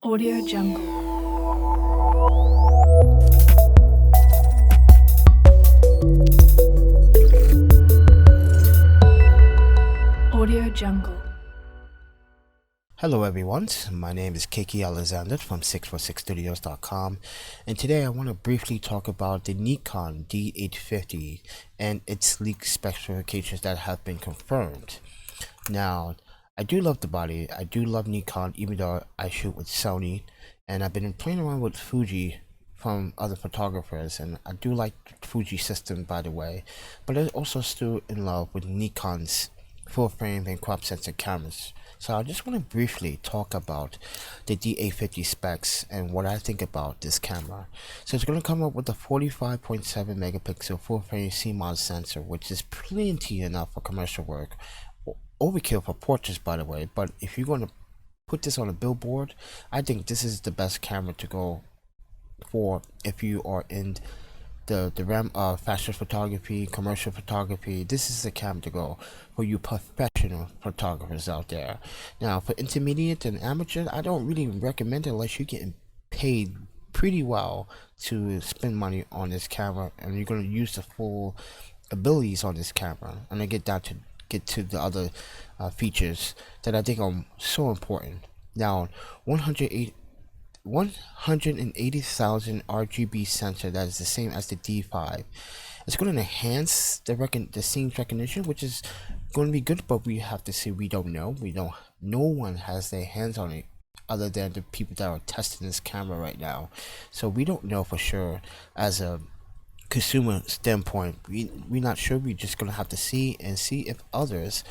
Audio Jungle. Audio Jungle. Hello everyone, my name is Kiki Alexander from 646studios.com, and today I want to briefly talk about the Nikon D850 and its leaked specifications that have been confirmed. Now, I do love the body, I do love Nikon even though I shoot with Sony, and I've been playing around with Fuji from other photographers, and I do like the Fuji system by the way, but I'm also still in love with Nikon's full frame and crop sensor cameras. So I just want to briefly talk about the D850 specs and what I think about this camera. So it's going to come up with a 45.7 megapixel full frame CMOS sensor, which is plenty enough for commercial work. Overkill for portraits by the way, but if you're going to put this on a billboard, I think this is the best camera to go for if you are in the realm of fashion photography, commercial photography. This is the camera to go for you professional photographers out there. Now for intermediate and amateur, I don't really recommend it unless you're getting paid pretty well to spend money on this camera and you're going to use the full abilities on this camera. And I get to the other features that I think are so important. Now 180,000 RGB sensor that is the same as the D5. It's going to enhance the scene's recognition, which is going to be good, but we have to see. We don't know. No one has their hands on it other than the people that are testing this camera right now. So we don't know for sure. As a consumer standpoint, we're not sure. We're just going to have to see if others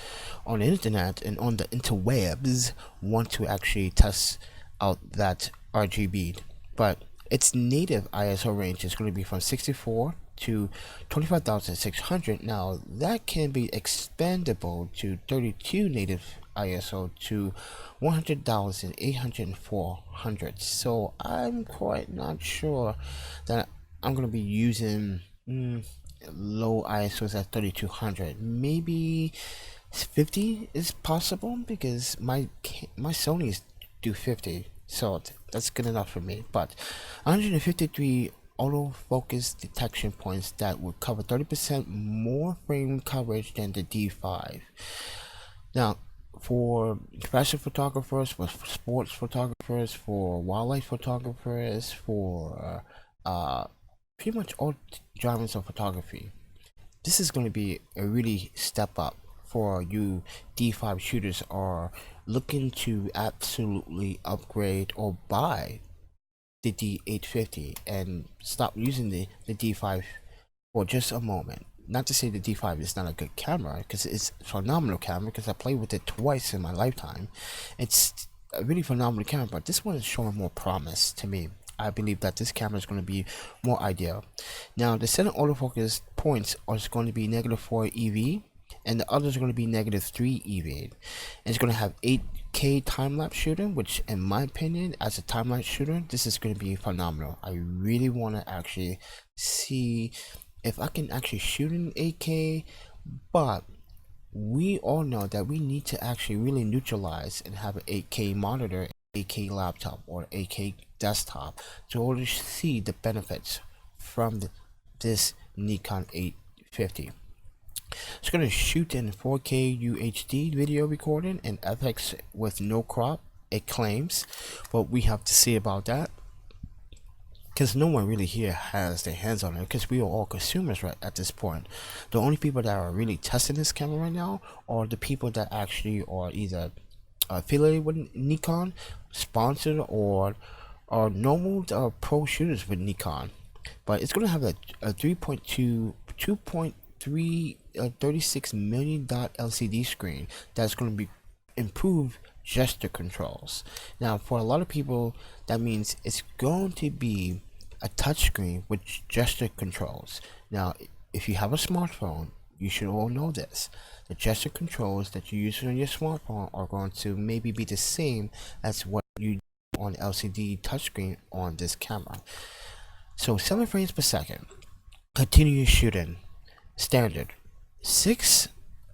on the internet and on the interwebs want to actually test out that RGB. But its native ISO range is going to be from 64 to 25,600. Now that can be expandable to 32 native ISO to 100,800 400. So I'm quite not sure that I'm going to be using low ISOs at 3200. Maybe 50 is possible because my Sony's do 50, so that's good enough for me. But 153 autofocus detection points that would cover 30% more frame coverage than the D5. Now for fashion photographers, for sports photographers, for wildlife photographers, for pretty much all genres of photography, this is going to be a really step up for you D5 shooters are looking to absolutely upgrade or buy the D850 and stop using the D5 for just a moment. Not to say the D5 is not a good camera, because it's a phenomenal camera, because I played with it twice in my lifetime. It's a really phenomenal camera, but this one is showing more promise to me. I believe that this camera is going to be more ideal. Now the center autofocus points are going to be -4 EV, and the others are going to be -3 EV. And it's going to have 8K time-lapse shooting, which in my opinion, as a time-lapse shooter, this is going to be phenomenal. I really want to actually see if I can actually shoot in 8K, but we all know that we need to actually really neutralize and have an 8K monitor, 8K laptop, or 8K desktop to order to see the benefits from this Nikon 850. It's going to shoot in 4K UHD video recording and FX with no crop, it claims, but we have to see about that, because no one really here has their hands on it, because we are all consumers right at this point. The only people that are really testing this camera right now are the people that actually are either affiliated with Nikon, sponsored, or normal pro shooters with Nikon. But it's going to have a 36 million dot LCD screen that's going to be improved gesture controls. Now for a lot of people, that means it's going to be a touchscreen with gesture controls. Now if you have a smartphone, you should all know this. The gesture controls that you use on your smartphone are going to maybe be the same as what you do on LCD touchscreen on this camera. So 7 frames per second, continuous shooting, standard, 6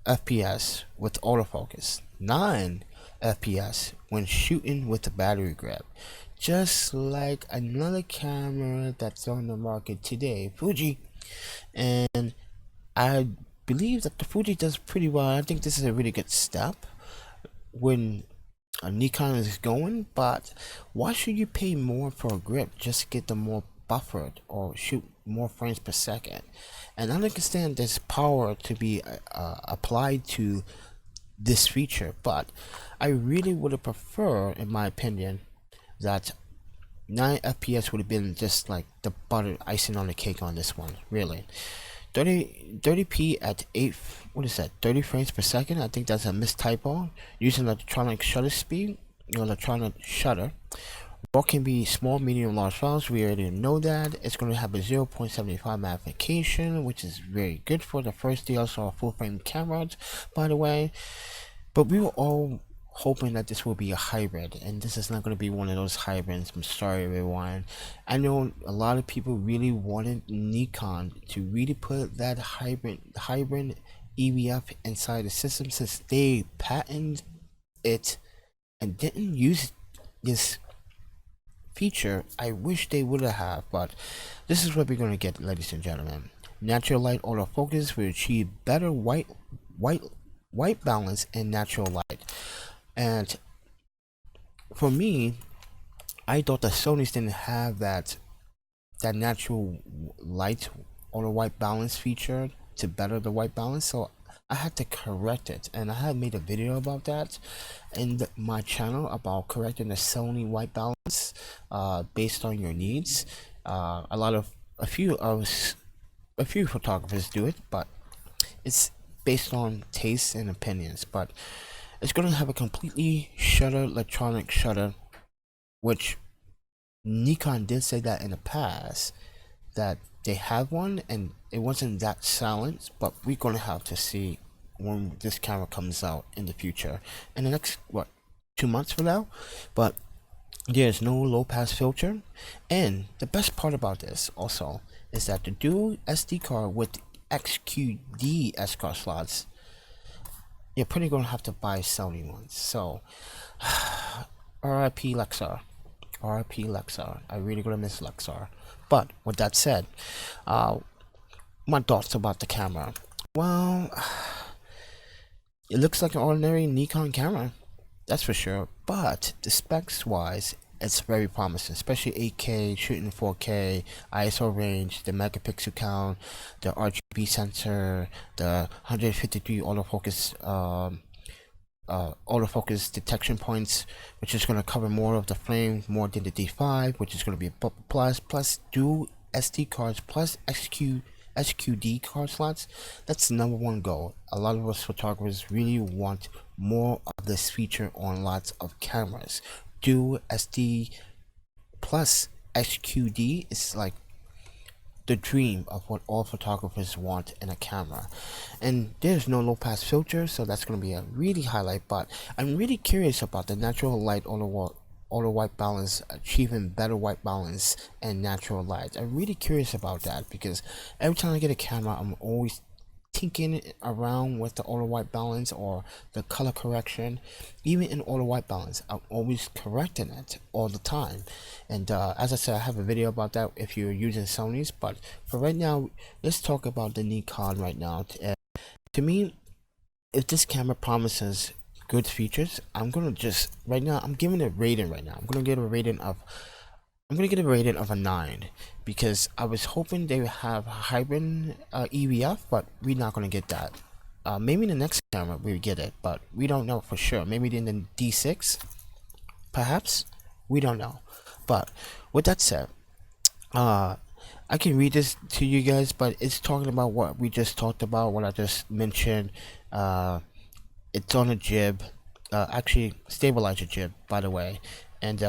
FPS with autofocus, 9 FPS when shooting with the battery grip, just like another camera that's on the market today, Fuji. And I believe that the Fuji does pretty well. I think this is a really good step when a Nikon is going, but why should you pay more for a grip just to get them more buffered or shoot more frames per second? And I understand there's power to be applied to this feature, but I really would have preferred, in my opinion, that 9 FPS would have been just like the butter icing on the cake on this one. Really, 30p at 8, what is that, 30 frames per second? I think that's a mistypo. Using electronic shutter speed, electronic shutter. RAW can be small, medium, large files. We already know that. It's going to have a 0.75 magnification, which is very good for the first DSLR full frame cameras, by the way. But we were all hoping that this will be a hybrid, and this is not going to be one of those hybrids. I'm sorry, everyone. I know a lot of people really wanted Nikon to really put that hybrid EVF inside the system, since they patented it and didn't use this feature. I wish they would have, but this is what we're going to get, ladies and gentlemen. Natural light autofocus will achieve better white balance and natural light. And for me, I thought the Sony's didn't have that natural light auto white balance feature to better the white balance, so I had to correct it, and I have made a video about that in my channel about correcting the Sony white balance based on your needs. A few photographers do it, but it's based on tastes and opinions. But it's going to have a completely electronic shutter, which Nikon did say that in the past that they have one, and it wasn't that silent. But we're going to have to see when this camera comes out in the future, in the next 2 months from now. But there's no low pass filter, and the best part about this also is that the dual SD card with XQD S card slots, you're pretty gonna have to buy Sony ones. So RIP Lexar, RIP Lexar. I really gonna miss Lexar. But with that said, my thoughts about the camera. Well, it looks like an ordinary Nikon camera, that's for sure, but the specs wise, it's very promising, especially 8K, shooting 4K, ISO range, the megapixel count, the RGB sensor, the 153 autofocus detection points, which is going to cover more of the frame, more than the D5, which is going to be a plus dual SD cards plus SQD card slots. That's the #1 goal. A lot of us photographers really want more of this feature on lots of cameras. Dual SD plus SQD is like the dream of what all photographers want in a camera. And there's no low pass filter, so that's going to be a really highlight. But I'm really curious about the natural light auto white balance, achieving better white balance and natural light. I'm really curious about that, because every time I get a camera, I'm always tinking around with the auto white balance or the color correction. Even in auto white balance, I'm always correcting it all the time. And as I said, I have a video about that if you're using Sony's. But for right now, let's talk about the Nikon right now. To me, if this camera promises good features, I'm gonna just right now, I'm giving it a rating right now. I'm gonna get a rating of a 9, because I was hoping they would have hybrid EVF, but we're not gonna get that. Maybe in the next camera we get it, but we don't know for sure. Maybe in the D6, perhaps, we don't know. But with that said, I can read this to you guys, but it's talking about what we just talked about, what I just mentioned. It's on a jib, actually stabilizer jib, by the way, and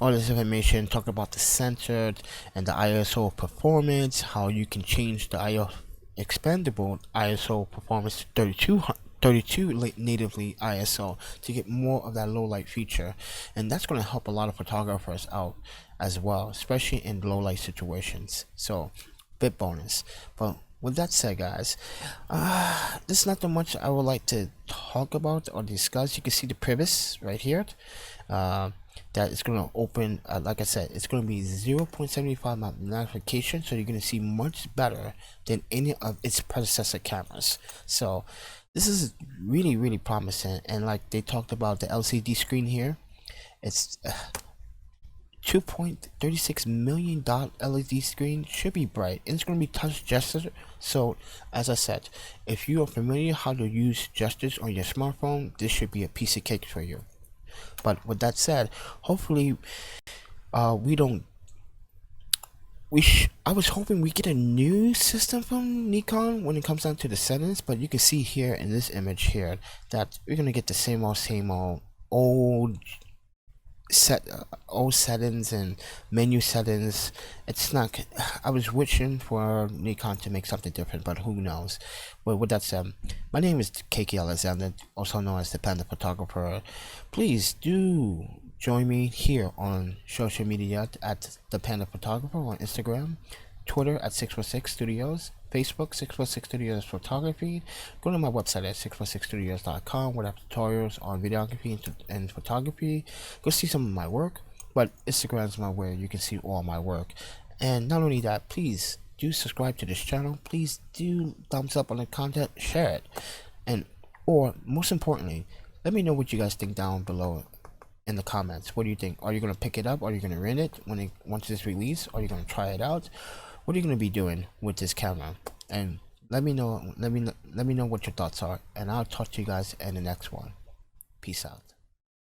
all this information talking about the sensor and the ISO performance, how you can change the expandable ISO performance to 32 natively ISO to get more of that low light feature, and that's going to help a lot of photographers out as well, especially in low light situations. So bit bonus. But with that said, guys, there's not that much I would like to talk about or discuss. You can see the previous right here. That it's going to open, like I said, it's going to be 0.75 magnification, so you're going to see much better than any of its predecessor cameras. So this is really promising. And like they talked about the LCD screen here, it's 2.36 million dot LED screen, should be bright, and it's going to be touch gesture. So as I said, if you are familiar how to use gestures on your smartphone, this should be a piece of cake for you. But with that said, hopefully I was hoping we get a new system from Nikon when it comes down to the settings, but you can see here in this image here that we're gonna get the same old old settings and menu settings. It's not, I was wishing for Nikon to make something different, but who knows. But with that said, my name is KK Alexander, also known as the Panda Photographer. Please do join me here on social media at the Panda Photographer on Instagram, Twitter at 646 Studios, Facebook 646 Studios Photography. Go to my website at 646studios.com where I have tutorials on videography and photography. Go see some of my work, but Instagram is my where you can see all my work. And not only that, please do subscribe to this channel. Please do thumbs up on the content, share it, and or most importantly, let me know what you guys think down below in the comments. What do you think? Are you gonna pick it up? Are you gonna rent it once it's released? Are you gonna try it out? What are you gonna be doing with this camera? And let me know. Let me know what your thoughts are, and I'll talk to you guys in the next one. Peace out.